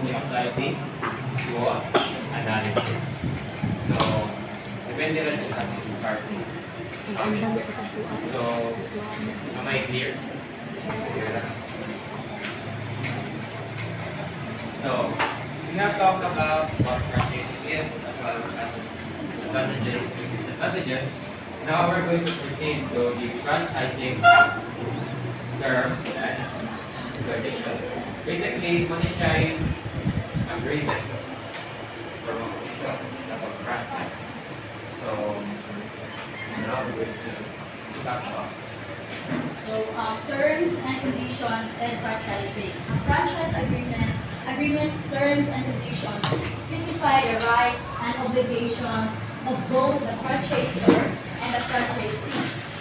we apply the SWOT analysis. So, depende rin sa ating starting. So, am I clear? So, we have talked about what franchising is, as well as its advantages and disadvantages. Now we're going to proceed to the franchising terms and conditions. Basically, money sharing agreements for competition of franchise. So, now we're going to start off. So, terms and conditions and franchising. A franchise agreements, terms and conditions specify the rights and obligations of both the franchisor and the franchisee.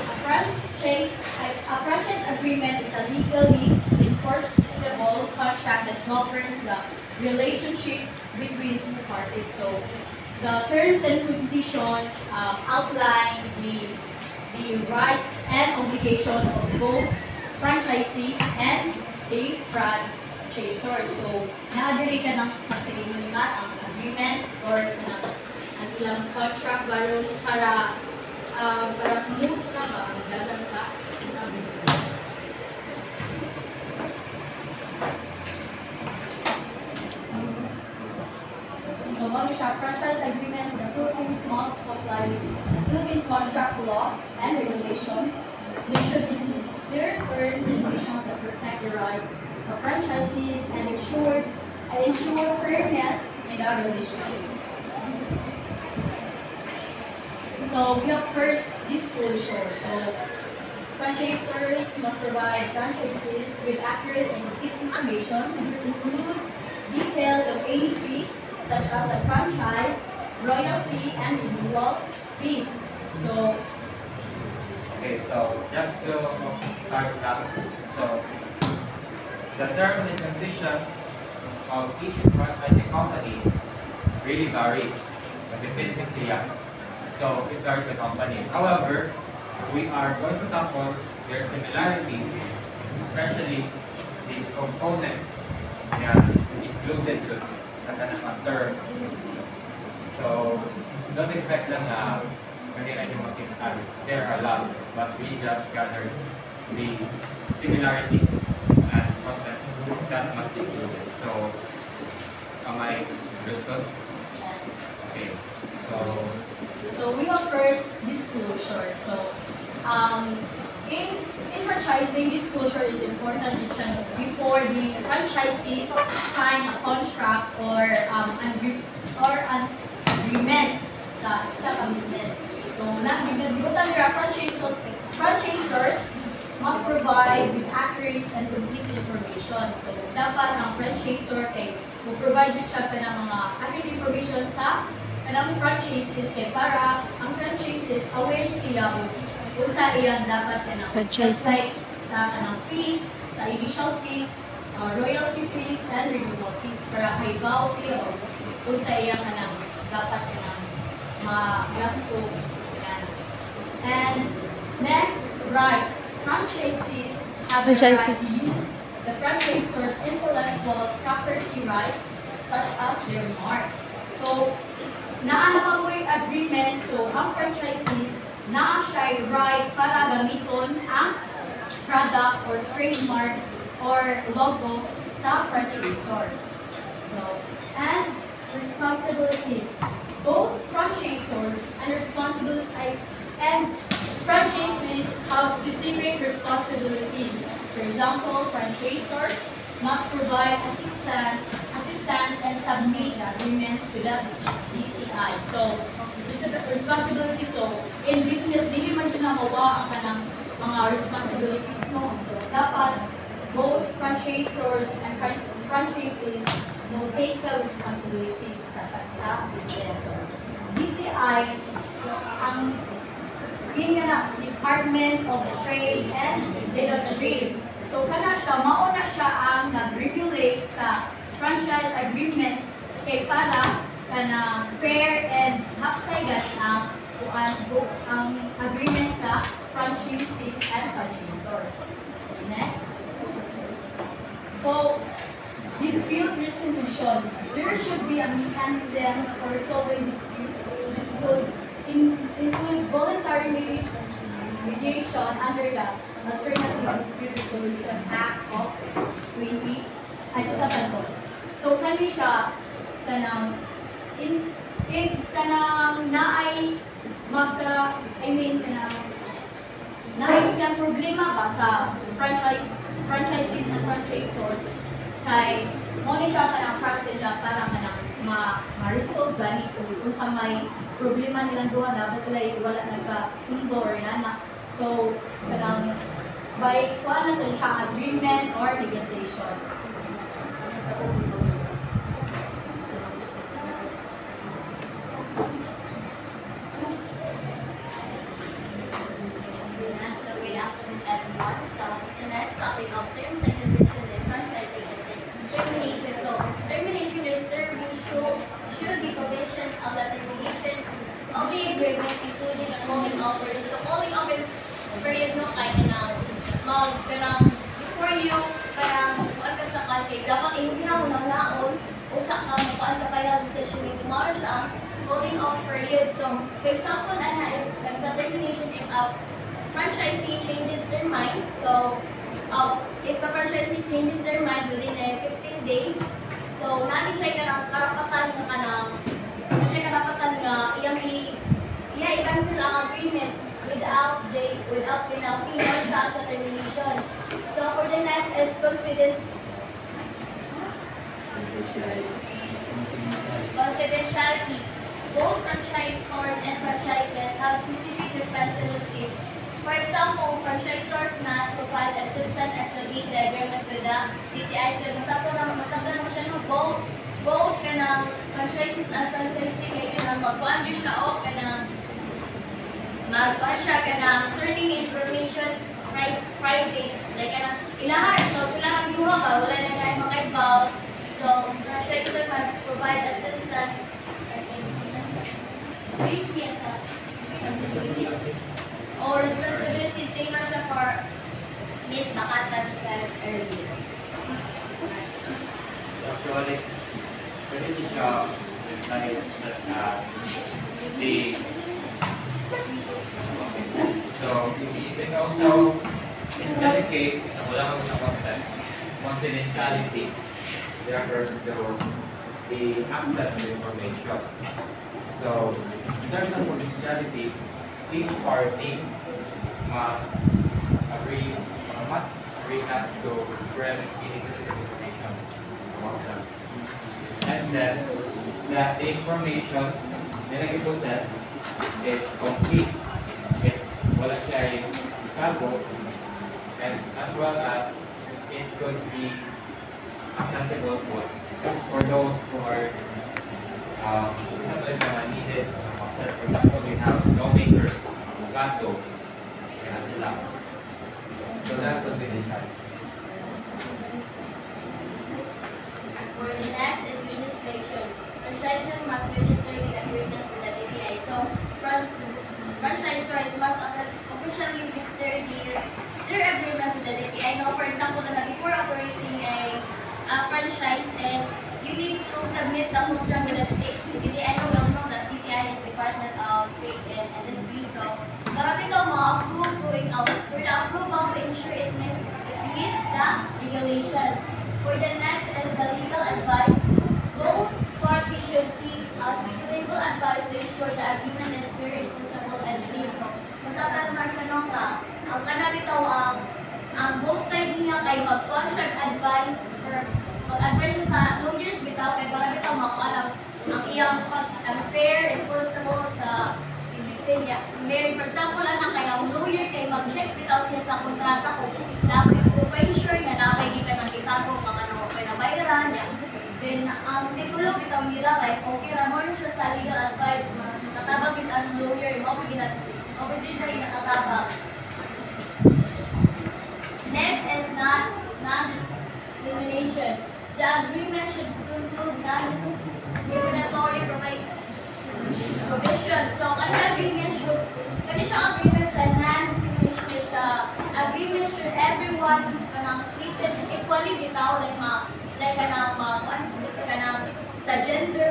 A franchise agreement is a legally enforceable contract that governs the relationship between two parties. So, the terms and conditions outline the rights and obligation of both franchisee and the franchisor. So, na-agree ka ng sasabihin ang agreement or ang ilang contract para smooth na ba ang dalan sa business. So, ano siya? Franchise agreements, the Philippines must comply with Philippine contract laws and regulations. They should include clear terms and conditions that protect the rights of franchisees and ensure fairness in our relationship. So, we have first disclosure. So, franchisors must provide franchisees with accurate and complete information. This includes details of any fees, such as a franchise, royalty, and renewal fees. So, okay, so just to start that, so the terms and conditions of each franchising company really varies. Depends siya. So it varies the company. However, we are going to tackle their similarities, especially the components na included sa kanang terms. So don't expect lang na kanina yung makita. There are a lot, but we just gathered the similarities and contents that must be included. So, am I understood? Okay. So we have first disclosure. So, in franchising, disclosure is important before the franchisees sign a contract or an agreement sa isang business. So, nagibutan nila franchisors must provide with accurate and complete information. So, dapat ang franchisor kay provide siya pa ng mga accurate information sa kanang franchises kay para ang franchises aware sila kung sa iyan dapat kanang franchises sa kanang fees, sa initial fees, royalty fees, and renewal fees para kaibaw sila kung sa iyan kanang dapat kanang magasto. And next, rights. Franchisees have the right to use the franchisor's intellectual property rights, such as their mark. So, naanapamoy agreement, so ang franchisees naa siya right para gamiton ang product or trademark or logo sa franchisor. So, and responsibilities. Both franchisors and franchisees have specific responsibilities. For example, franchisors must provide assistance and submit the agreement to the DTI. So, this is the responsibility. So, in business, dili man yun na mawa ang kanang mga responsibilities mo. So, dapat both franchisors and franchisees will take the responsibility sa business. So, DTI, ang Department of Trade and Industry. So, kana siya, mauna siya ang nag-regulate sa franchise agreement kay para kana fair and hapsay gani ang agreement sa franchisees and franchisors. Next. So, dispute resolution. There should be a mechanism for resolving disputes. This would include voluntary mediation under the Alternative Dispute Resolution Act of 2002. So kani siya kanang if kanang naay naay kanang problema ba sa franchises and franchisors kay mo ni siya kanang procedure para kanang ma-resolve gani kung sa may problema nilang duha na ba sila wala nagka-sundo or nana. So kanang by kuha na sa siya agreement or negotiation. The next topic of terms and conditions in franchising is termination. So, termination is there should be provisions of the termination of the agreement, including a calling off period. So, calling off period no kaya kanang before you kuan ka sa country, dapat inuwi na mo ng laon usa ka makuan sa final decision ni tomorrow siya calling off period. So, for example, if the termination if a franchisee changes their mind, so if the franchisee changes their mind within 15 days, so nani siya karapatan nga i-cancel ang agreement without penalty or siya sa termination. So for the next is confidentiality. Both franchisors and franchises have specific responsibilities. For example, franchisors must provide assistance and submit the agreement with the DTI. So, masabda naman siya no, both kanang franchises and franchisee kaya kanang magkuhan din siya o kanang magkuhan siya kanang certain information private. Like kanang ilahan, so kailangan duha ba, wala na kayo makaibaw. So, franchisor must provide assistance or responsibilities taken siya for Ms. Bakatan said earlier. Actually, pwede siya kahit so it's also in any case na wala kang sa confidentiality refers to the access to information. So in terms of confidentiality, each party must agree not to spread any sensitive information about them. And then that the information na nag-possess is complete, it wala siya cargo, and as well as it could be accessible for those who are sometimes needed. For example, we have lawmakers, abogado, kaya sila. So that's what we decide. For the next is registration. Franchisor must register the agreements with the DTI. So, franchisors must officially register their agreements with the DTI. Now, for example, before operating a franchise, you need to submit the contract with the DTI. I know that DTI is Department of Trade and Industry. So, marami kang ma-approve for the approval to ensure it meets the regulations. For the next is the legal advice. Both parties should seek legal advice to ensure the agreement is fair, enforceable, and clear. So, masabra naman siya nung ang kanabitaw ang both side niya kay mag-contract advice or mag-advise siya sa lawyers bitaw kay para bitaw makuha ang iyang fair, enforceable sa niya. For example, kay ang lawyer kay mag-check bitaw siya sa kontrata ko. Dapat i-ensure nga nakay di ka nang itago kung ano kay nabayaran niya. Then, ang titulo bitaw nila kay okay ra mo siya sa legal advice, nakatabag bitaw ang lawyer, mo din na nakatabag. Next is non-discrimination. The agreement should include non-discriminatory provisions. So, agreement sa non-discrimination is the agreement should everyone treated equally bitaw like sa gender,